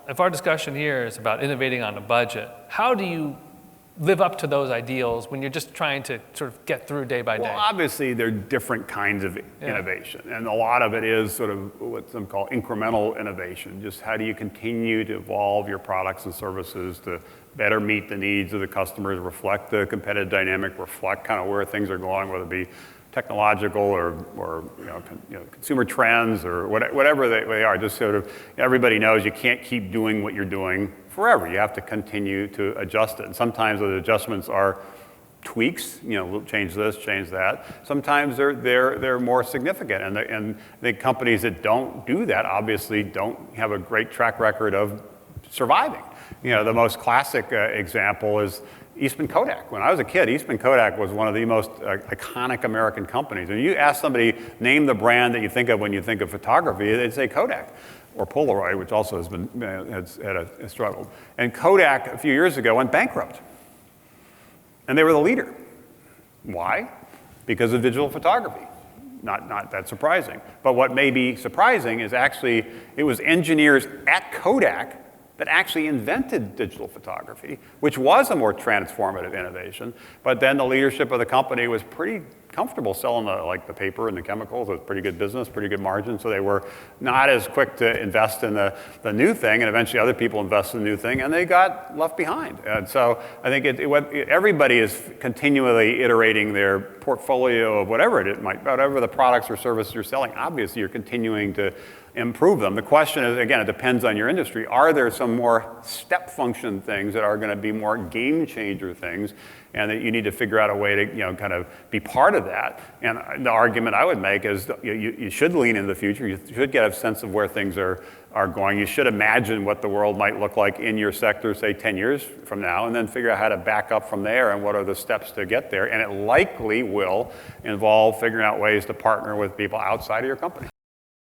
if our discussion here is about innovating on a budget, how do you live up to those ideals when you're just trying to sort of get through day by day? Well, obviously, there are different kinds of innovation, and a lot of it is sort of what some call incremental innovation. Just how do you continue to evolve your products and services to better meet the needs of the customers, reflect the competitive dynamic, reflect kind of where things are going, whether it be technological or consumer trends or whatever they are. Just sort of everybody knows you can't keep doing what you're doing forever. You have to continue to adjust it. And sometimes those adjustments are tweaks. We'll change this, change that. Sometimes they're more significant. And the companies that don't do that obviously don't have a great track record of surviving. The most classic example is Eastman Kodak. When I was a kid, Eastman Kodak was one of the most iconic American companies. And you ask somebody, name the brand that you think of when you think of photography, they'd say Kodak. Or Polaroid, which also has had a struggle. And Kodak, a few years ago, went bankrupt. And they were the leader. Why? Because of digital photography. Not that surprising. But what may be surprising is actually it was engineers at Kodak that actually invented digital photography, which was a more transformative innovation. But then the leadership of the company was pretty comfortable selling the paper and the chemicals. It was pretty good business, pretty good margin. So they were not as quick to invest in the new thing. And eventually other people invested in the new thing and they got left behind. And so I think everybody is continually iterating their portfolio of whatever the products or services you're selling. Obviously you're continuing to improve them. The question is, again, it depends on your industry. Are there some more step function things that are going to be more game changer things, and that you need to figure out a way to kind of be part of that? And the argument I would make is you should lean into the future. You should get a sense of where things are going. You should imagine what the world might look like in your sector, say 10 years from now, and then figure out how to back up from there and what are the steps to get there. And it likely will involve figuring out ways to partner with people outside of your company.